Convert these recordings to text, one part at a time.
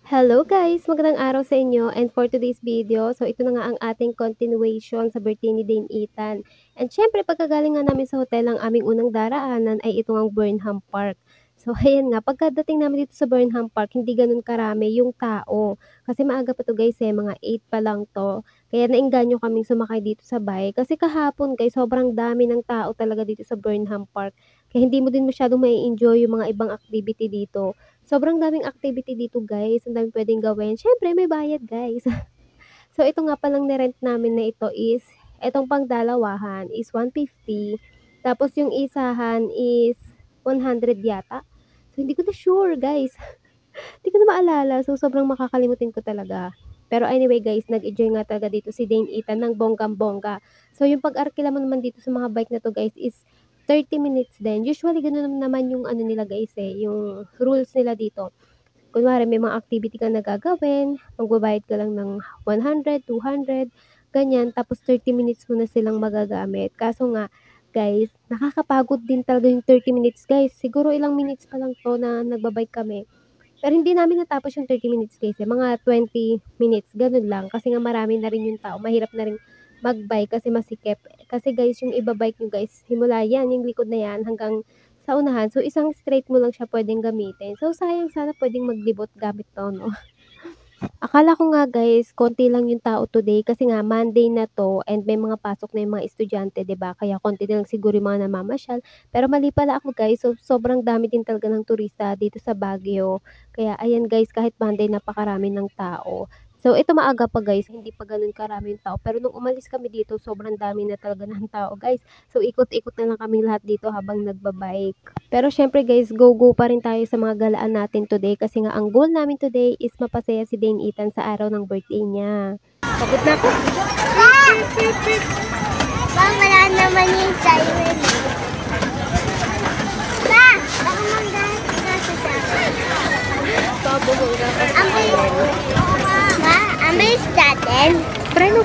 Hello guys! Magandang araw sa inyo and for today's video, so ito na nga ang ating continuation sa birthday ni Dane Ethan. And syempre pagkagaling nga namin sa hotel ang aming unang daraanan ay ito ang Burnham Park. So ayan nga, pagkadating namin dito sa Burnham Park, hindi ganun karami yung tao. Kasi maaga pa to guys mga 8 pa lang to. Kaya naengganyo kaming sumakay dito sa bike. Kasi kahapon guys, sobrang dami ng tao talaga dito sa Burnham Park. Kaya hindi mo din masyadong mai enjoy yung mga ibang activity dito. Sobrang daming activity dito guys, ang daming puwedeng gawin. Siyempre may bayad guys. So ito nga palang ni-rent namin na ito is, etong pangdalawahan is 150, tapos yung isahan is 100 yata. So hindi ko na sure guys, hindi ko na maalala. So sobrang makakalimutin ko talaga. Pero anyway guys, nag-enjoy nga talaga dito si Dane Ethan ng bonggang-bongga. So yung pag-arkila mo naman dito sa mga bike na to guys is 30 minutes din. Usually gano'n naman yung ano nila guys yung rules nila dito. Kunwari may mga activity kang nagagawin, magbabayad ka lang ng 100, 200, ganyan. Tapos 30 minutes mo na silang magagamit. Kaso nga, guys, nakakapagod din talaga yung 30 minutes, guys. Siguro ilang minutes pa lang to na nagbabike kami. Pero hindi namin natapos yung 30 minutes, guys. Mga 20 minutes, ganun lang. Kasi nga marami na rin yung tao. Mahirap na rin magbike kasi masikip. Kasi guys, yung iba-bike nyo guys, himula yan, yung likod na yan hanggang sa unahan. So, isang straight mo lang siya pwedeng gamitin. So, sayang sana pwedeng maglibot gamit to, no? Akala ko nga guys, konti lang yung tao today kasi nga Monday na to and may mga pasok na yung mga estudyante, 'di ba? Kaya konti na lang siguro yung mga namamasyal. Pero mali pala ako guys, so sobrang dami din talaga ng turista dito sa Baguio. Kaya ayan guys, kahit Monday napakarami ng tao. So ito maaga pa guys, hindi pa gano'n karami yung tao. Pero nung umalis kami dito, sobrang dami na talaga ng tao guys. So ikot-ikot na lang kaming lahat dito habang nagbabike. Pero syempre guys, go-go pa rin tayo sa mga galaan natin today kasi nga ang goal namin today is mapasaya si Dane Ethan sa araw ng birthday niya. Pagod na ako. Pa, wala naman yung siren. Pa, baka manggahat ka sa siren. Pabuhol na kasi. Ambay natin. Preno.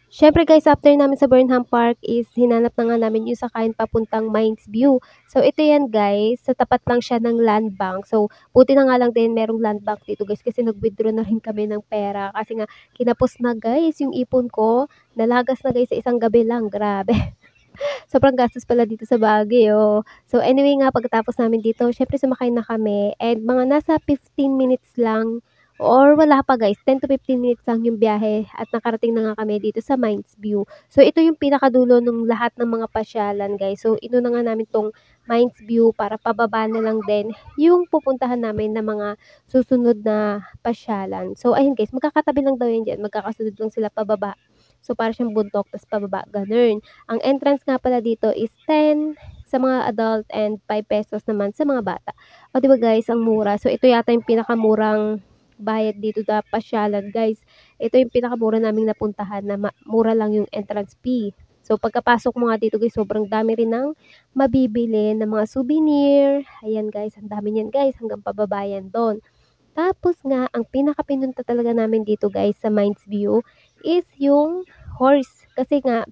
Syempre guys, after namin sa Burnham Park is hinanap na nga namin yung sakayan papuntang Mines View. So ito yan guys, sa tapat lang siya ng land bank. So buti na nga lang din merong land bank dito guys kasi nag-withdraw na rin kami ng pera. Kasi nga kinapos na guys yung ipon ko. Nalagas na guys sa isang gabi lang, grabe. Sobrang gastos pala dito sa Baguio. So anyway nga, pagkatapos namin dito, syempre sumakay na kami. And mga nasa 15 minutes lang, or wala pa guys, 10 to 15 minutes lang yung biyahe at nakarating na nga kami dito sa Mines View. So ito yung pinakadulo ng lahat ng mga pasyalan guys. So ino na nga namin tong Mines View para pababa na lang din yung pupuntahan namin na mga susunod na pasyalan. So ayun guys, magkakatabi lang daw yan dyan. Magkakasunod lang sila pababa. So para siyang bundok, tas pababa, ganun. Ang entrance nga pala dito is 10 sa mga adult and 5 pesos naman sa mga bata. O diba guys, ang mura. So ito yata yung pinakamurang bayad dito sa pasyalan guys. Ito yung pinakamura naming napuntahan na mura lang yung entrance fee. So pagkapasok mo nga dito guys, sobrang dami rin ng mabibili ng mga souvenir. Ayan guys, ang dami niyan guys, hanggang pababayan doon. Tapos nga, ang pinakapinunta talaga namin dito guys sa Mines View is yung horse. Kasi nga,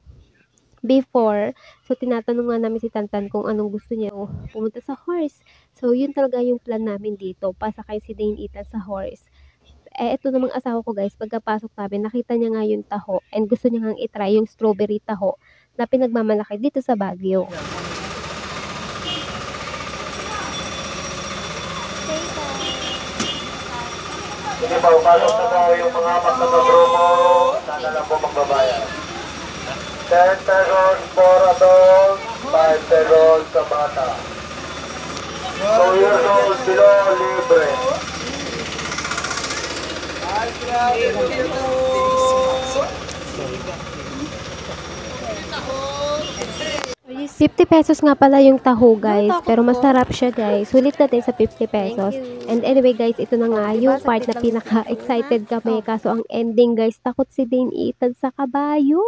before, so tinatanong nga namin si Tantan kung anong gusto niya pumunta sa horse. So yun talaga yung plan namin dito, pasakay si Dane Ethan sa horse. Ito namang asawa ko guys, pagkapasok namin, nakita niya nga yung taho and gusto niya nga itry yung strawberry taho na pinagmamalaki dito sa Baguio. Sige po, pasok na po yung mga magkakagrupo. Sana lang po magbabayan. 10 pesos for adults, 5 pesos sa bata. 2 years old below, libre. ₱50 nga pala yung taho guys, pero masarap siya guys. Sulit natin sa ₱50. And anyway guys, ito na nga yung part na pinaka-excited kami. Kaso ang ending guys, takot si Dane Ethan sa kabayo.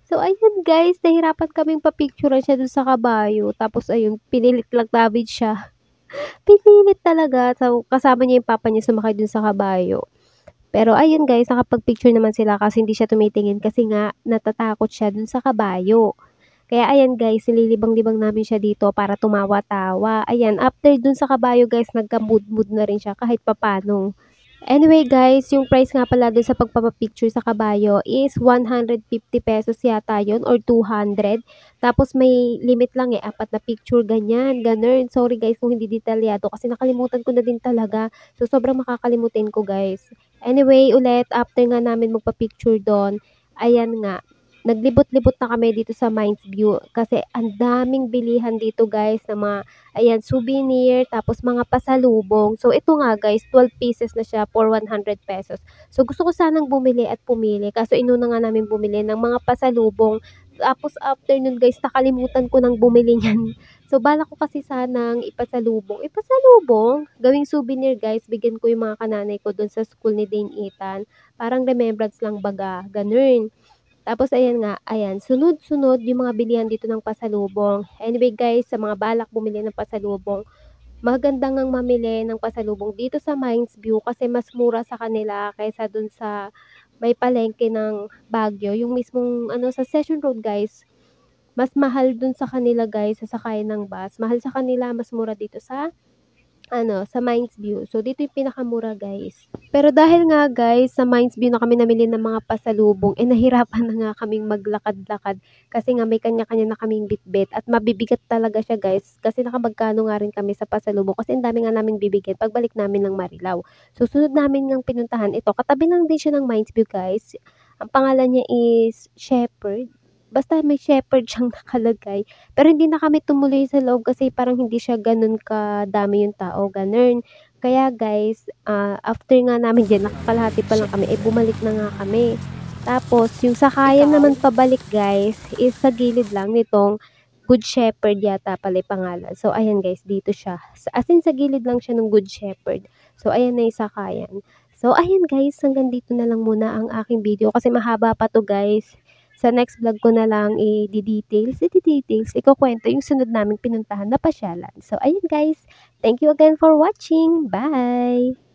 So ayun guys, nahirapan kaming papicturean siya dun sa kabayo. Tapos ayun, pinilit lang namin siya. Pinilit talaga. So kasama niya yung papa niya sumakay dun sa kabayo. Pero ayun guys, nakapag-picture naman sila kasi hindi siya tumitingin kasi nga natatakot siya dun sa kabayo. Kaya ayan guys, nililibang-libang namin siya dito para tumawa-tawa. Ayan, after dun sa kabayo guys, nagka-mood-mood na rin siya kahit papano. Anyway guys, yung price nga pala dun sa pagpapapicture sa kabayo is 150 pesos yata yun or 200. Tapos may limit lang 4 na picture, ganyan, ganun. Sorry guys kung hindi detalyado kasi nakalimutan ko na din talaga. So sobrang makakalimutin ko guys. Anyway, ulit, after nga namin magpa-picture doon, ayan nga, naglibot-libot na kami dito sa Mines View kasi ang daming bilihan dito guys na mga, ayan, souvenir, tapos mga pasalubong. So ito nga guys, 12 pieces na siya for 100 pesos. So gusto ko sanang bumili at pumili kaso inuna nga namin bumili ng mga pasalubong. Tapos after nun guys, nakalimutan ko nang bumili niyan. So balak ko kasi sanang ipasalubong. Ipasalubong? Gawing souvenir guys, bigyan ko yung mga kananay ko doon sa school ni Dane Ethan. Parang remembrance lang baga, ganun. Tapos ayan nga, ayan, sunod-sunod yung mga bilihan dito ng pasalubong. Anyway guys, sa mga balak bumili ng pasalubong, maganda ngang mamili ng pasalubong dito sa Mines View kasi mas mura sa kanila kaysa dun sa may palengke ng Baguio. Yung mismong ano sa Session Road guys, mas mahal dun sa kanila guys, sasakayan ng bus. Mahal sa kanila, mas mura dito sa ano, sa Mines View. So, dito yung pinakamura, guys. Pero dahil nga, guys, sa Mines View na kami namili ng mga pasalubong, nahirapan na nga kaming maglakad-lakad kasi nga may kanya-kanya na kaming bitbit at mabibigat talaga siya, guys. Kasi nakamagkano nga rin kami sa pasalubong kasi ang dami nga naming bibigyan pagbalik namin ng Marilao. So, sunod namin ngang pinuntahan ito. Katabi lang din siya ng Mines View, guys. Ang pangalan niya is Shepherd. Basta may shepherd siyang nakalagay. Pero hindi na kami tumuloy sa loob kasi parang hindi siya gano'n kadami yung tao, gano'n. Kaya guys, after nga namin diyan, nakakalahati pa lang kami, bumalik na nga kami. Tapos, yung sakayan naman pabalik guys, is sa gilid lang nitong Good Shepherd yata pala yung pangalan. So, ayan guys, dito siya. As in, sa gilid lang siya ng Good Shepherd. So, ayan na yung sakayan. So, ayan guys, hanggang dito na lang muna ang aking video kasi mahaba pa to guys. Sa next vlog ko na lang i-details, ikukwento yung sunod naming pinuntahan na pasyalan. So, ayun guys. Thank you again for watching. Bye!